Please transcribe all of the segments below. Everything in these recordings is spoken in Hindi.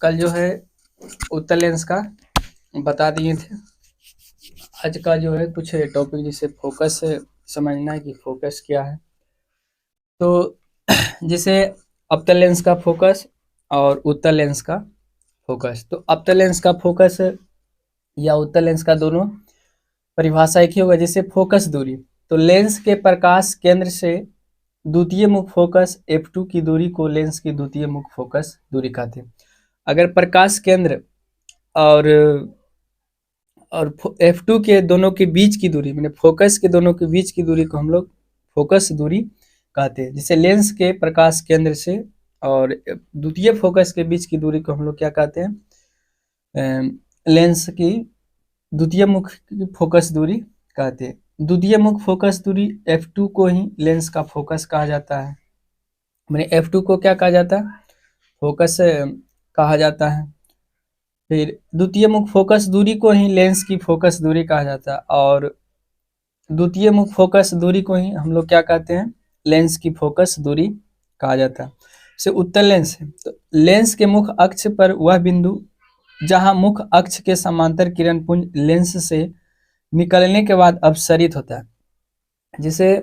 कल जो है उत्तर लेंस का बता दिए थे। आज का जो है कुछ टॉपिक जिसे फोकस समझना है कि फोकस क्या है। तो जैसे अवतल लेंस का फोकस और उत्तल लेंस का फोकस। तो अवतल लेंस का फोकस या उत्तल लेंस का दोनों परिभाषा एक ही होगा। जैसे फोकस दूरी, तो लेंस के प्रकाश केंद्र से द्वितीय मुख फोकस f2 की दूरी को लेंस की द्वितीय मुख फोकस दूरी कहते हैं। अगर प्रकाश केंद्र और f2 के दोनों के बीच की दूरी, मैंने फोकस के दोनों के बीच की दूरी को हम लोग फोकस दूरी कहते हैं। जैसे लेंस के प्रकाश केंद्र से और द्वितीय फोकस के बीच की दूरी को हम लोग क्या कहते हैं, लेंस की द्वितीय मुख फोकस दूरी कहते हैं। द्वितीय मुख फोकस दूरी f2 को ही लेंस का फोकस कहा जाता है। मैंने f2 को क्या कहा जाता है, फोकस कहा जाता है। फिर द्वितीय मुख फोकस दूरी को ही लेंस की फोकस दूरी कहा जाता है और द्वितीय मुख फोकस दूरी को ही हम लोग क्या कहते हैं, लेंस की फोकस दूरी कहा जाता है। जैसे उत्तल लेंस है, तो लेंस के मुख अक्ष पर वह बिंदु जहां मुख अक्ष के समांतर किरण पुंज लेंस से निकलने के बाद अपसरित होता है। जैसे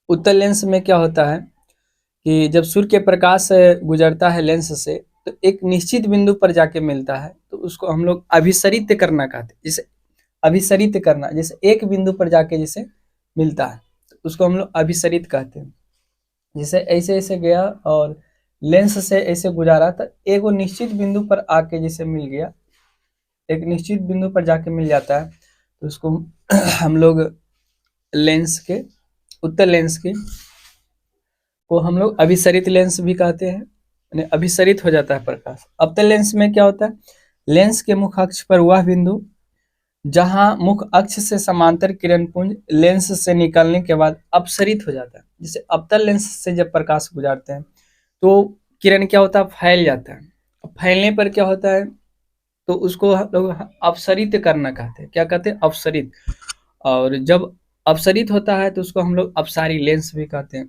उत्तल लेंस में क्या होता है कि जब सूर्य के प्रकाश गुजरता है लेंस से, तो एक निश्चित बिंदु पर जाके मिलता है, तो उसको हम लोग अभिसरित करना कहते हैं। जैसे अभिसरित करना, जैसे एक बिंदु पर जाके जैसे मिलता है, तो उसको हम लोग अभिसरित कहते हैं। जैसे ऐसे ऐसे गया और लेंस से ऐसे गुजारा, तो एक वो निश्चित बिंदु पर आके जैसे मिल गया, एक निश्चित बिंदु पर जाके मिल जाता है, तो उसको हम लोग लेंस के, उत्तल लेंस के को हम लोग अभिसरित लेंस भी कहते हैं, यानी अभिसरित हो जाता है प्रकाश। अवतल लेंस में क्या होता है, लेंस के मुख अक्ष पर वह बिंदु जहां मुख अक्ष से समांतर किरण पुंज लेंस से निकलने के बाद अपसरित हो जाता है। जैसे अवतल लेंस से जब प्रकाश गुजारते हैं तो किरण क्या होता है, फैल जाता है। फैलने पर क्या होता है, तो उसको हम लोग अपसरित करना कहते हैं। क्या कहते हैं, अपसरित। और जब अपसरित होता है तो उसको हम लोग अपसारी लेंस भी कहते हैं।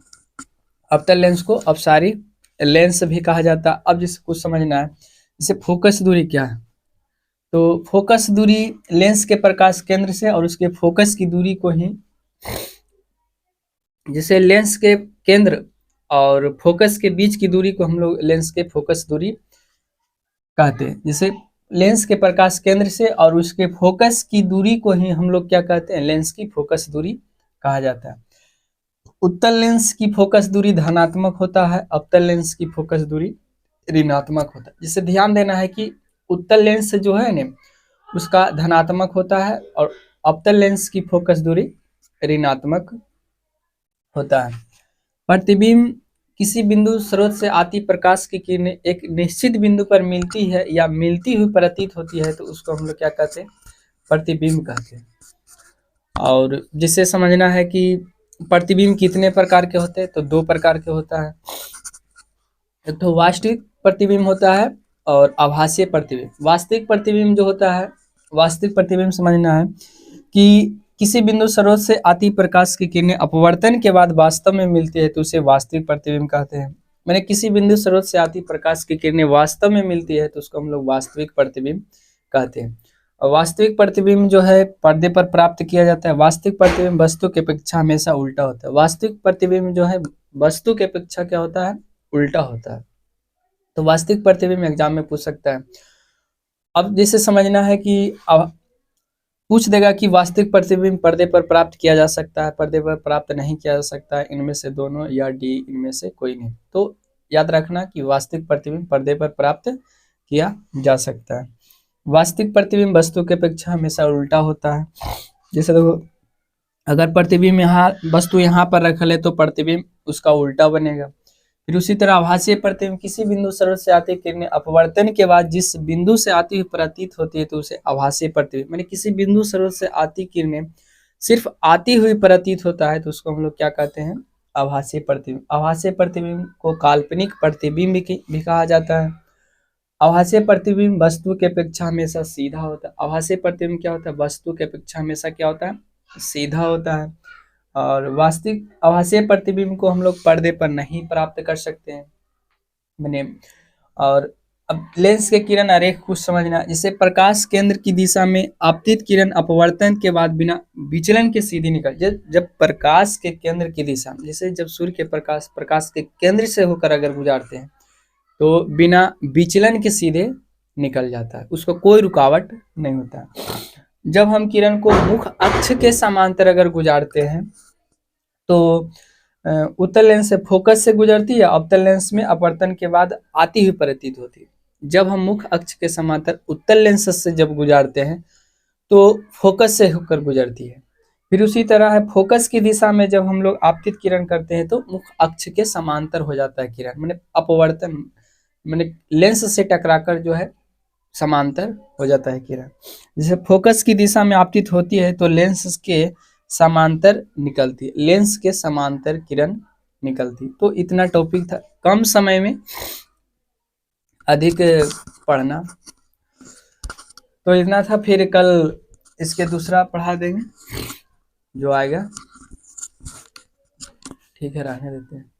अवतल लेंस को अपसारी लेंस भी कहा जाता है। अब जिसको कुछ समझना है, जैसे फोकस दूरी क्या है, तो फोकस दूरी लेंस के प्रकाश केंद्र से और उसके फोकस की दूरी को ही, जैसे लेंस के केंद्र और फोकस के बीच की दूरी को हम लोग लेंस के फोकस दूरी कहते हैं। जैसे लेंस के प्रकाश केंद्र से और उसके फोकस की दूरी को ही हम लोग क्या कहते हैं, लेंस की फोकस दूरी कहा जाता है। उत्तल लेंस की फोकस दूरी धनात्मक होता है, अवतल लेंस की फोकस दूरी ऋणात्मक होता है। जिससे ध्यान देना है कि उत्तल लेंस जो है ना, उसका धनात्मक होता है और अवतल लेंस की फोकस दूरी ऋणात्मक होता है। प्रतिबिंब किसी बिंदु स्रोत से आती प्रकाश की किरणें एक निश्चित बिंदु पर मिलती है या मिलती हुई प्रतीत होती है, तो उसको हम लोग क्या कहते हैं, प्रतिबिंब कहते हैं। और जिससे समझना है कि प्रतिबिंब कितने प्रकार के होते हैं, तो दो प्रकार के होता है। एक तो वास्तविक प्रतिबिंब होता है और आभासीय प्रतिबिंब। वास्तविक प्रतिबिंब जो होता है, वास्तविक प्रतिबिंब समझना है कि किसी बिंदु स्रोत से आती प्रकाश की किरणें अपवर्तन के बाद वास्तव में मिलती है, तो उसे वास्तविक प्रतिबिंब कहते हैं। मैंने किसी बिंदु स्रोत से आती प्रकाश की किरणें वास्तव में मिलती है, तो उसको हम लोग वास्तविक प्रतिबिंब कहते हैं। और वास्तविक प्रतिबिंब जो है पर्दे पर प्राप्त किया जाता है। वास्तविक प्रतिबिंब वस्तु की अपेक्षा हमेशा उल्टा होता है। वास्तविक प्रतिबिंब जो है वस्तु की अपेक्षा क्या होता है, उल्टा होता है। तो वास्तविक प्रतिबिंब एग्जाम में पूछ सकता है। अब जैसे समझना है कि पूछ देगा कि वास्तविक प्रतिबिंब पर्दे पर प्राप्त किया जा सकता है, पर्दे पर प्राप्त नहीं किया जा सकता है, इनमें से दोनों या डी, इनमें से कोई नहीं। तो याद रखना कि वास्तविक प्रतिबिंब पर्दे पर प्राप्त किया जा सकता है। वास्तविक प्रतिबिंब वस्तु की अपेक्षा हमेशा उल्टा होता है। जैसे देखो, अगर प्रतिबिंब यहाँ, वस्तु यहाँ पर रखल है, तो प्रतिबिंब उसका उल्टा बनेगा। फिर उसी तरह आभासीय प्रतिबिंब किसी बिंदु स्रोत से आती किरणें अपवर्तन के बाद जिस बिंदु से आती हुई प्रतीत होती है, तो उसे आभासीय प्रतिबिंब, मैंने किसी बिंदु स्रोत से आती किरणें सिर्फ आती हुई प्रतीत होता है, तो उसको हम लोग क्या कहते हैं, आभासीय प्रतिबिंब। आभासीय प्रतिबिंब को काल्पनिक प्रतिबिंब भी कहा जाता है। आभासीय प्रतिबिंब वस्तु की अपेक्षा हमेशा सीधा होता है। आभासीय प्रतिबिंब क्या होता है, वस्तु की अपेक्षा हमेशा क्या होता है, सीधा होता है। और वास्तविक आभासीय प्रतिबिंब को हम लोग पर्दे पर नहीं प्राप्त कर सकते हैं। मैंने और अब लेंस के किरण आरेख कुछ समझना, जैसे प्रकाश केंद्र की दिशा में आपतित किरण अपवर्तन के बाद बिना विचलन के सीधी निकल, जब प्रकाश के केंद्र की दिशा में, जैसे जब सूर्य के प्रकाश के केंद्र से होकर अगर गुजारते हैं तो बिना विचलन के सीधे निकल जाता है, उसको कोई रुकावट नहीं होता। जब हम किरण को मुख्य अक्ष के समांतर अगर गुजारते हैं तो उत्तल लेंस से फोकस से गुजरती है, अवतल लेंस में अपवर्तन के बाद आती हुई प्रतीत होती है। जब हम मुख्य अक्ष के समांतर उत्तल लेंस से जब गुजारते हैं तो फोकस से होकर गुजरती है। फिर उसी तरह है फोकस की दिशा में जब हम लोग आपतित किरण करते हैं तो मुख्य अक्ष के समांतर हो जाता है किरण, मैंने अपवर्तन, मैंने लेंस से टकराकर जो है समांतर हो जाता है किरण। जैसे फोकस की दिशा में आपतित होती है तो लेंस के समांतर निकलती है, लेंस के समांतर किरण निकलती। तो इतना टॉपिक था, कम समय में अधिक पढ़ना, तो इतना था। फिर कल इसके दूसरा पढ़ा देंगे जो आएगा, ठीक है, रहने देते हैं।